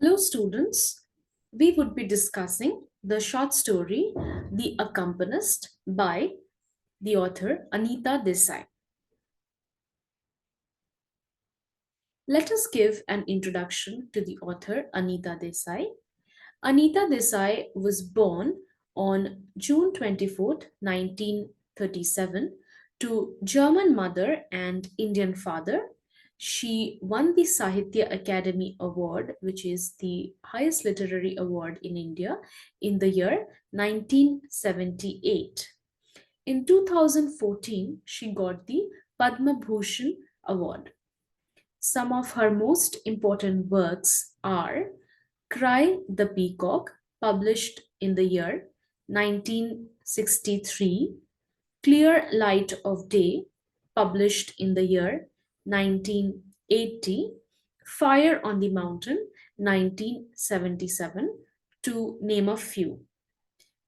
Hello, students. We would be discussing the short story The Accompanist by the author Anita Desai. Let us give an introduction to the author Anita Desai. Anita Desai was born on June 24th, 1937, to German mother and Indian father. She won the Sahitya Academy Award, which is the highest literary award in India, in the year 1978. In 2014, she got the Padma Bhushan Award. Some of her most important works are Cry the Peacock, published in the year 1963, Clear Light of Day, published in the year 1980, Fire on the Mountain, 1977, to name a few.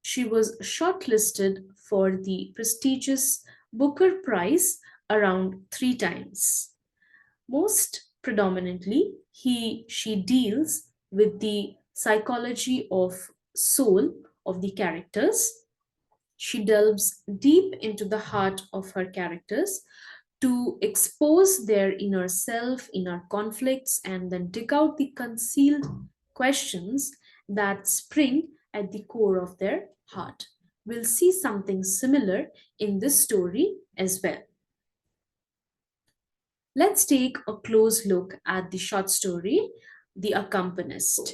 She was shortlisted for the prestigious Booker Prize around 3 times. Most predominantly, she deals with the psychology of soul of the characters. She delves deep into the heart of her characters to expose their inner self, inner conflicts, and then dig out the concealed questions that spring at the core of their heart. We'll see something similar in this story as well. Let's take a close look at the short story, The Accompanist.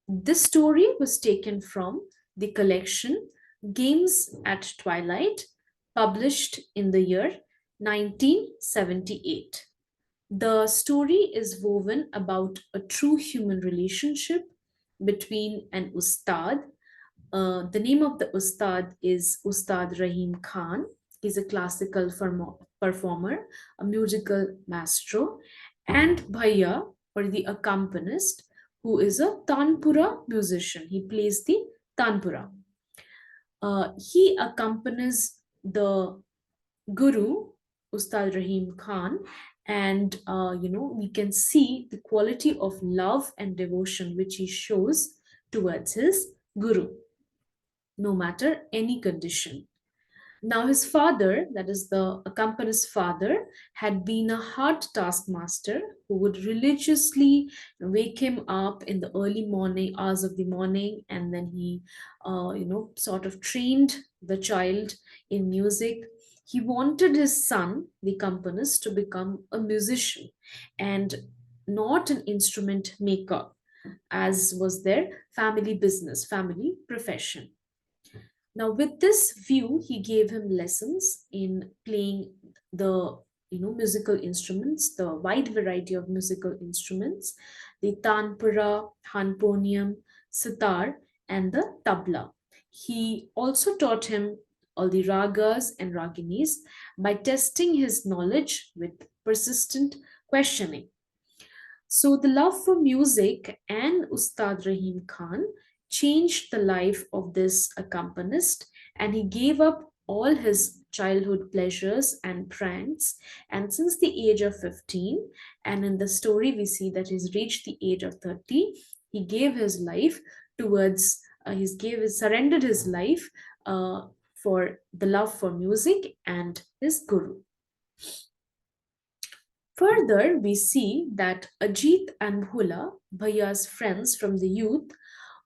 This story was taken from the collection Games at Twilight, published in the year 1978. The story is woven about a true human relationship between an ustad. The name of the ustad is Ustad Rahim Khan. He's a classical performer, a musical maestro, and Bhaiya, or the accompanist, who is a Tanpura musician. He plays the Tanpura. He accompanies the Guru, Ustad Rahim Khan, and we can see the quality of love and devotion which he shows towards his Guru, no matter any condition. Now, his father, that is the accompanist's father, had been a hard taskmaster who would religiously wake him up in the early morning hours of the morning, and then he, sort of trained the child in music. He wanted his son, the accompanist, to become a musician and not an instrument maker, as was their family business, family profession. Now, with this view, he gave him lessons in playing the musical instruments, the wide variety of musical instruments, the tanpura, harmonium, sitar, and the tabla. He also taught him all the ragas and raginis by testing his knowledge with persistent questioning. So the love for music and Ustad Rahim Khan changed the life of this accompanist, and he gave up all his childhood pleasures and pranks. And since the age of 15, and in the story we see that he's reached the age of 30, he gave his life towards, surrendered his life for the love for music and his guru. Further, we see that Ajit and Bhula, Bhaiya's friends from the youth,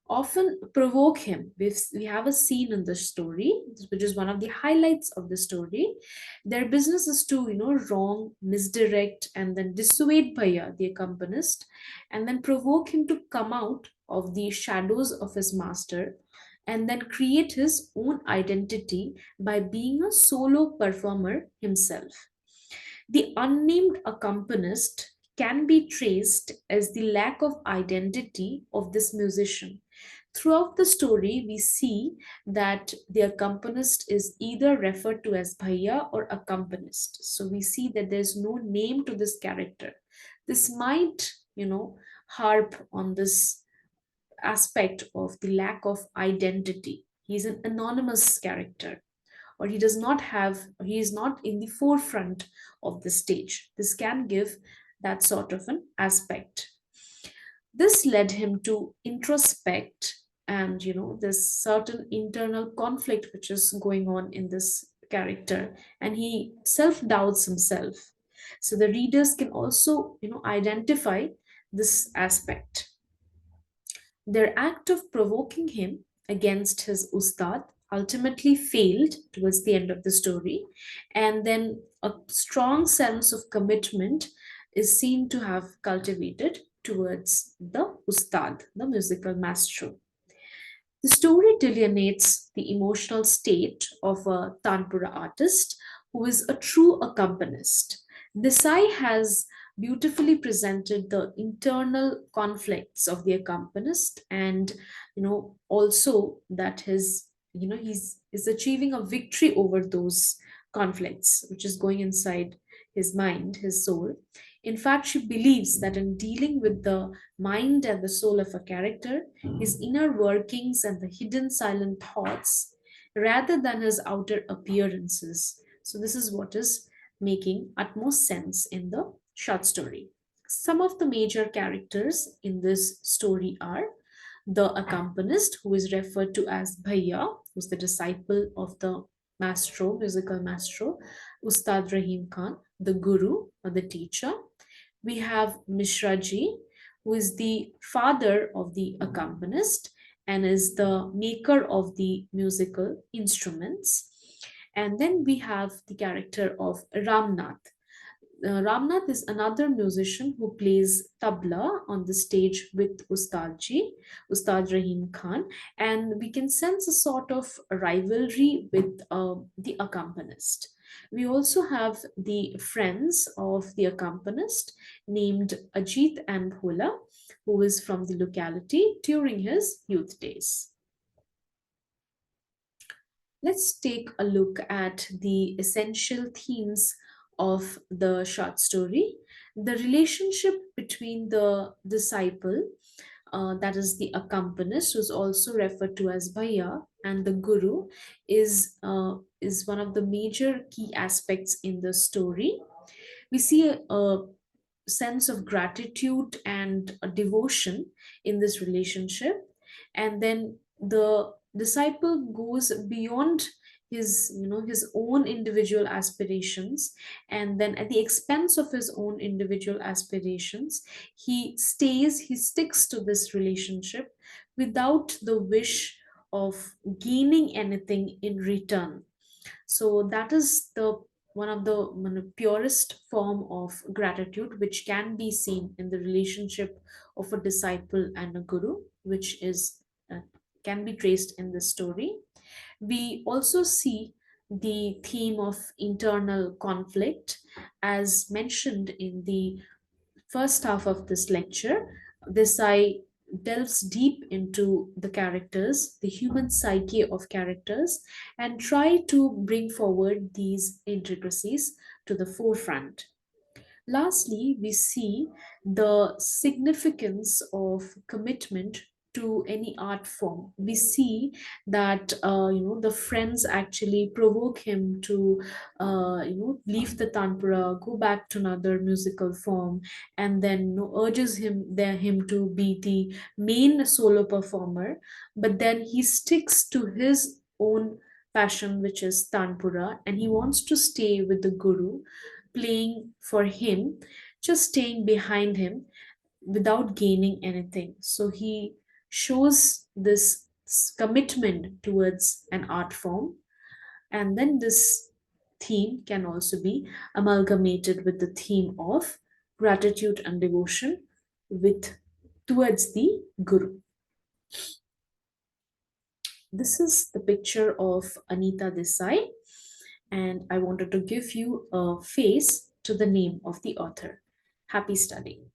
often provoke him. We have a scene in the story, which is one of the highlights of the story. Their business is to, wrong, misdirect, and then dissuade Bhaiya, the accompanist, and then provoke him to come out of the shadows of his master and then create his own identity by being a solo performer himself. The unnamed accompanist can be traced as the lack of identity of this musician. Throughout the story, we see that the accompanist is either referred to as Bhaiya or accompanist. So we see that there's no name to this character. This might, harp on this aspect of the lack of identity. He's an anonymous character, or he is not in the forefront of the stage. This can give that sort of an aspect. This led him to introspect, and there's certain internal conflict which is going on in this character, and he self doubts himself. So the readers can also identify this aspect. Their act of provoking him against his ustad ultimately failed towards the end of the story, and then a strong sense of commitment is seen to have cultivated towards the ustad, the musical maestro. The story delineates the emotional state of a Tanpura artist who is a true accompanist. Desai has beautifully presented the internal conflicts of the accompanist, and also that his he's is achieving a victory over those conflicts which is going inside his mind, his soul. In fact, she believes that in dealing with the mind and the soul of a character, his inner workings and the hidden silent thoughts, rather than his outer appearances. So, this is what is making utmost sense in the short story. Some of the major characters in this story are the accompanist, who is referred to as Bhaiya, who's the disciple of the maestro, musical maestro, Ustad Rahim Khan, the guru or the teacher. We have Mishra ji, who is the father of the accompanist and is the maker of the musical instruments. And then we have the character of Ramnath. Ramnath is another musician who plays tabla on the stage with Ustad ji, Ustad Rahim Khan, and we can sense a sort of rivalry with the accompanist. We also have the friends of the accompanist named Ajit and Bhola, who is from the locality during his youth days. Let's take a look at the essential themes of the short story. The relationship between the disciple, that is the accompanist, who's also referred to as Bhaiya, and the guru is one of the major key aspects in the story. We see a sense of gratitude and a devotion in this relationship, and then the disciple goes beyond his own individual aspirations, and then at the expense of his own individual aspirations he sticks to this relationship without the wish of gaining anything in return. So that is the one of the purest form of gratitude which can be seen in the relationship of a disciple and a guru, which is can be traced in this story. We also see the theme of internal conflict as mentioned in the first half of this lecture. This I delves deep into the characters, the human psyche of characters, and try to bring forward these intricacies to the forefront. Lastly, we see the significance of commitment to any art form. We see that the friends actually provoke him to leave the tanpura, go back to another musical form, and then urges him to be the main solo performer. But then he sticks to his own passion, which is tanpura, and he wants to stay with the guru playing for him, just staying behind him without gaining anything. So he shows this commitment towards an art form, and then this theme can also be amalgamated with the theme of gratitude and devotion with towards the guru. This is the picture of Anita Desai, and I wanted to give you a face to the name of the author. Happy studying.